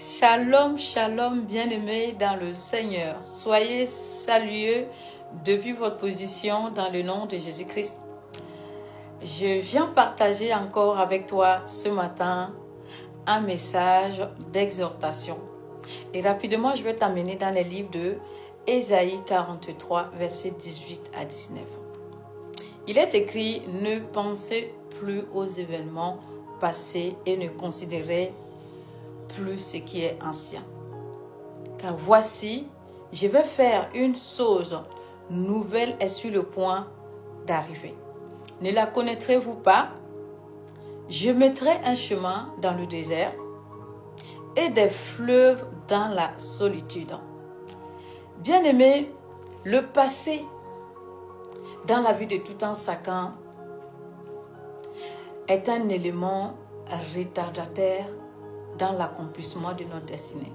Shalom, shalom, bien-aimés dans le Seigneur. Soyez salués depuis votre position dans le nom de Jésus-Christ. Je viens partager encore avec toi ce matin un message d'exhortation. Et rapidement, je vais t'amener dans les livres de Ésaïe 43, versets 18 à 19. Il est écrit « Ne pensez plus aux événements passés et ne considérez plus ce qui est ancien. Car voici, je vais faire une chose nouvelle est sur le point d'arriver. Ne la connaîtrez-vous pas? Je mettrai un chemin dans le désert et des fleuves dans la solitude. » Bien-aimé, le passé dans la vie de tout un chacun est un élément retardateur dans l'accomplissement de notre destinée.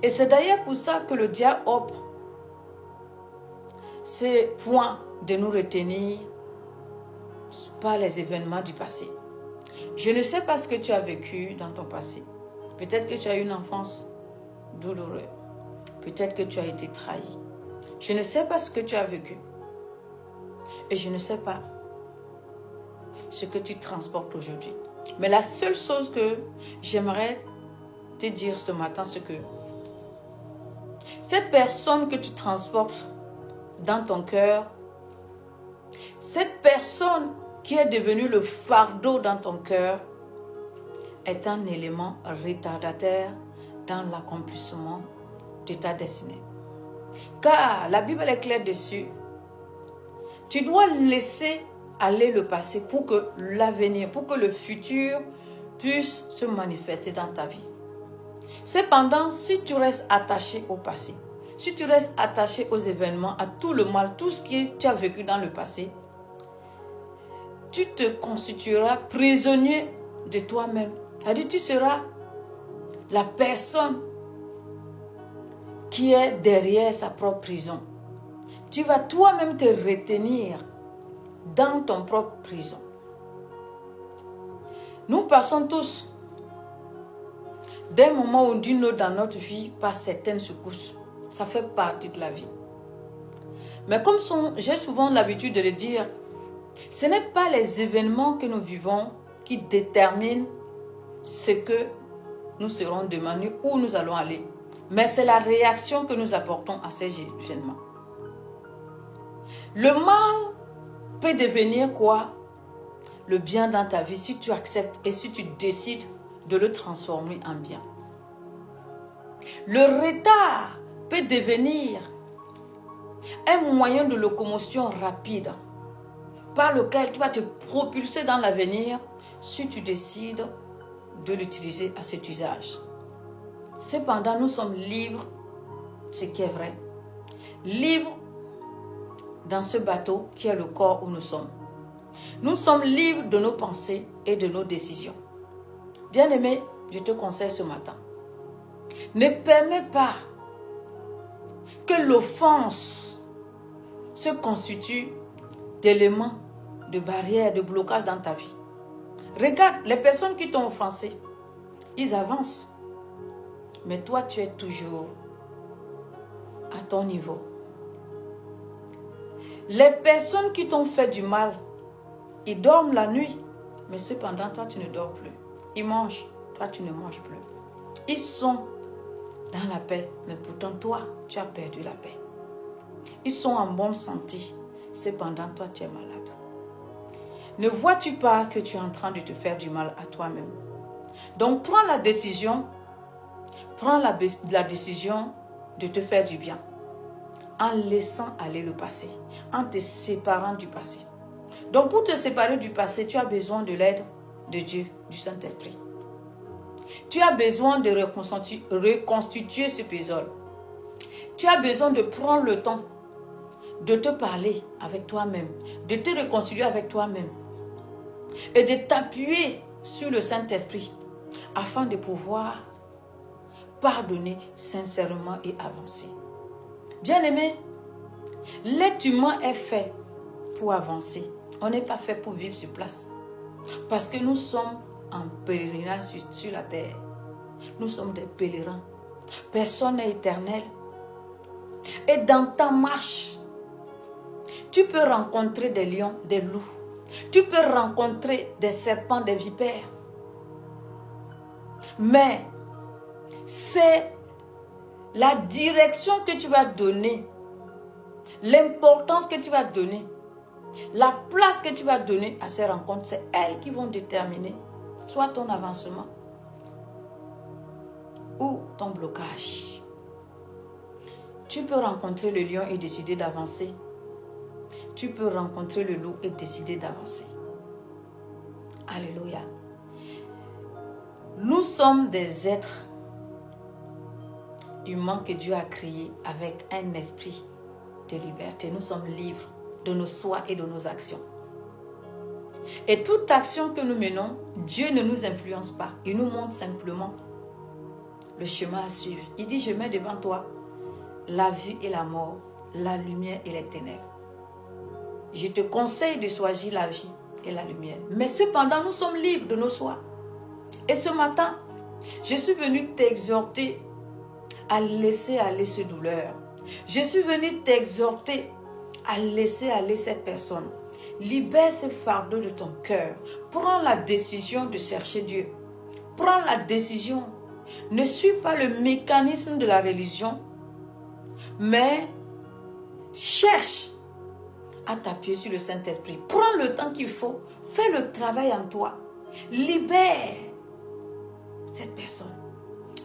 Et c'est d'ailleurs pour ça que le diable offre ce point de nous retenir par les événements du passé. Je ne sais pas ce que tu as vécu dans ton passé. Peut-être que tu as eu une enfance douloureuse. Peut-être que tu as été trahi. Je ne sais pas ce que tu as vécu. Et je ne sais pas ce que tu transportes aujourd'hui. Mais la seule chose que j'aimerais te dire ce matin, c'est que cette personne que tu transportes dans ton cœur, cette personne qui est devenue le fardeau dans ton cœur, est un élément retardateur dans l'accomplissement de ta destinée. Car la Bible est claire dessus. Tu dois laisser aller le passé pour que l'avenir, pour que le futur puisse se manifester dans ta vie. Cependant, si tu restes attaché au passé, si tu restes attaché aux événements, à tout le mal, tout ce que tu as vécu dans le passé, tu te constitueras prisonnier de toi-même. C'est-à-dire, tu seras la personne qui est derrière sa propre prison. Tu vas toi-même te retenir dans ton propre prison. Nous passons tous d'un moment ou d'une autre dans notre vie par certaines secousses. Ça fait partie de la vie. Mais comme j'ai souvent l'habitude de le dire, ce n'est pas les événements que nous vivons qui déterminent ce que nous serons demain, où nous allons aller. Mais c'est la réaction que nous apportons à ces événements. Le mal peut devenir quoi? Le bien dans ta vie si tu acceptes et si tu décides de le transformer en bien. Le retard peut devenir un moyen de locomotion rapide par lequel tu vas te propulser dans l'avenir si tu décides de l'utiliser à cet usage. Cependant, nous sommes libres, ce qui est vrai, libres dans ce bateau qui est le corps où nous sommes. Nous sommes libres de nos pensées et de nos décisions. Bien-aimé, je te conseille ce matin, ne permets pas que l'offense se constitue d'éléments, de barrières, de blocages dans ta vie. Regarde, les personnes qui t'ont offensé, ils avancent. Mais toi, tu es toujours à ton niveau. Les personnes qui t'ont fait du mal, ils dorment la nuit, mais cependant, toi, tu ne dors plus. Ils mangent, toi, tu ne manges plus. Ils sont dans la paix, mais pourtant, toi, tu as perdu la paix. Ils sont en bonne santé, cependant, toi, tu es malade. Ne vois-tu pas que tu es en train de te faire du mal à toi-même? Donc, prends la décision de te faire du bien, en laissant aller le passé, en te séparant du passé. Donc, pour te séparer du passé, tu as besoin de l'aide de Dieu, du Saint-Esprit. Tu as besoin de reconstituer ce puzzle. Tu as besoin de prendre le temps de te parler avec toi-même, de te réconcilier avec toi-même et de t'appuyer sur le Saint-Esprit afin de pouvoir pardonner sincèrement et avancer. Bien-aimé, l'être humain est fait pour avancer. On n'est pas fait pour vivre sur place. Parce que nous sommes en pèlerinage sur la terre. Nous sommes des pèlerins. Personne n'est éternel. Et dans ta marche, tu peux rencontrer des lions, des loups. Tu peux rencontrer des serpents, des vipères. Mais c'est la direction que tu vas donner, l'importance que tu vas donner, la place que tu vas donner à ces rencontres, c'est elles qui vont déterminer soit ton avancement ou ton blocage. Tu peux rencontrer le lion et décider d'avancer. Tu peux rencontrer le loup et décider d'avancer. Alléluia. Nous sommes des êtres humains que Dieu a créés avec un esprit de liberté. Nous sommes libres de nos choix et de nos actions. Et toute action que nous menons, Dieu ne nous influence pas. Il nous montre simplement le chemin à suivre. Il dit, je mets devant toi la vie et la mort, la lumière et les ténèbres. Je te conseille de choisir la vie et la lumière. Mais cependant, nous sommes libres de nos choix. Et ce matin, je suis venu t'exhorter à laisser aller cette douleur. Je suis venu t'exhorter à laisser aller cette personne. Libère ce fardeau de ton cœur. Prends la décision de chercher Dieu. Prends la décision. Ne suis pas le mécanisme de la religion, mais cherche à t'appuyer sur le Saint-Esprit. Prends le temps qu'il faut. Fais le travail en toi. Libère cette personne.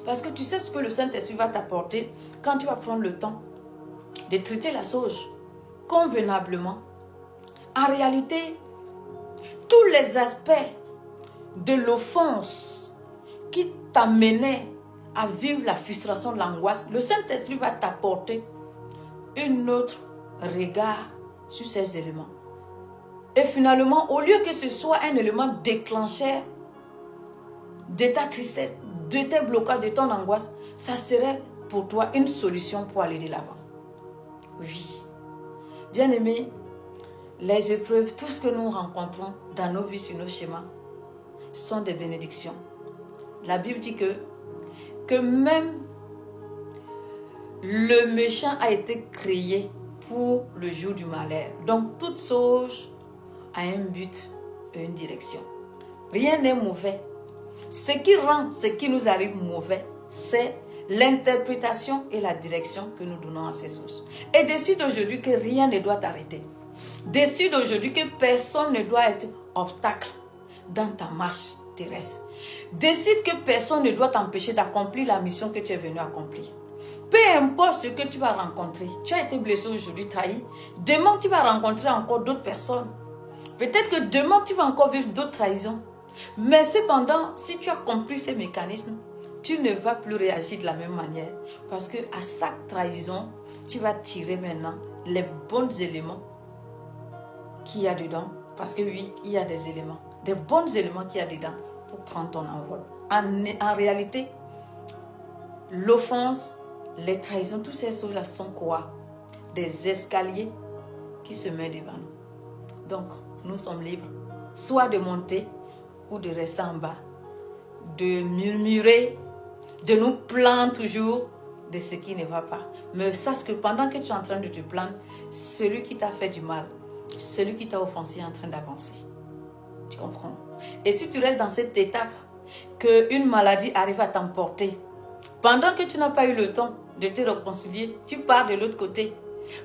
Parce que tu sais ce que le Saint-Esprit va t'apporter quand tu vas prendre le temps de traiter la chose convenablement. En réalité, tous les aspects de l'offense qui t'amenaient à vivre la frustration, l'angoisse, le Saint-Esprit va t'apporter un autre regard sur ces éléments. Et finalement, au lieu que ce soit un élément déclencheur de ta tristesse, de tes blocages, de ton angoisse, ça serait pour toi une solution pour aller de l'avant. Oui. Bien-aimés, les épreuves, tout ce que nous rencontrons dans nos vies, sur nos schémas, sont des bénédictions. La Bible dit que même le méchant a été créé pour le jour du malheur. Donc, toute chose a un but et une direction. Rien n'est mauvais. Ce qui rend ce qui nous arrive mauvais, c'est l'interprétation et la direction que nous donnons à ces choses. Et décide aujourd'hui que rien ne doit t'arrêter. Décide aujourd'hui que personne ne doit être obstacle dans ta marche terrestre. Décide que personne ne doit t'empêcher d'accomplir la mission que tu es venu accomplir. Peu importe ce que tu vas rencontrer. Tu as été blessé aujourd'hui, trahi. Demain, tu vas rencontrer encore d'autres personnes. Peut-être que demain, tu vas encore vivre d'autres trahisons. Mais cependant, si tu accomplis ces mécanismes, tu ne vas plus réagir de la même manière. Parce qu'à chaque trahison, tu vas tirer maintenant les bons éléments qu'il y a dedans. Parce que oui, il y a des éléments. Des bons éléments qu'il y a dedans pour prendre ton envol. En réalité, l'offense, les trahisons, toutes ces choses-là sont quoi? Des escaliers qui se mettent devant nous. Donc, nous sommes libres, soit de monter ou de rester en bas, de murmurer, de nous plaindre toujours de ce qui ne va pas. Mais sache que pendant que tu es en train de te plaindre, celui qui t'a fait du mal, celui qui t'a offensé est en train d'avancer. Tu comprends? Et si tu restes dans cette étape, qu'une maladie arrive à t'emporter, pendant que tu n'as pas eu le temps de te réconcilier, tu pars de l'autre côté.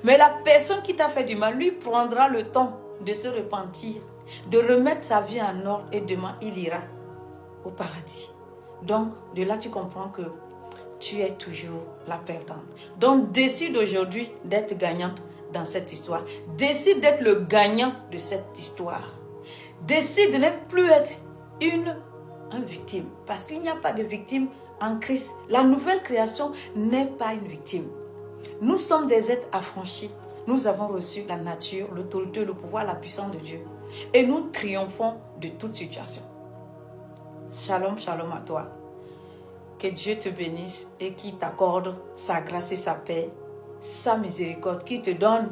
Mais la personne qui t'a fait du mal, lui prendra le temps de se repentir, de remettre sa vie en ordre et demain il ira au paradis. Donc de là tu comprends que tu es toujours la perdante. Donc décide aujourd'hui d'être gagnante dans cette histoire. Décide d'être le gagnant de cette histoire. Décide de ne plus être une victime. Parce qu'il n'y a pas de victime en Christ. La nouvelle création n'est pas une victime. Nous sommes des êtres affranchis. Nous avons reçu la nature, l'autorité, le pouvoir, la puissance de Dieu. Et nous triomphons de toute situation. Shalom, shalom à toi. Que Dieu te bénisse et qu'il t'accorde sa grâce et sa paix, sa miséricorde, qui te donne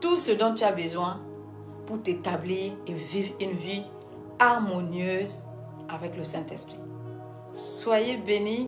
tout ce dont tu as besoin pour t'établir et vivre une vie harmonieuse avec le Saint-Esprit. Soyez bénis.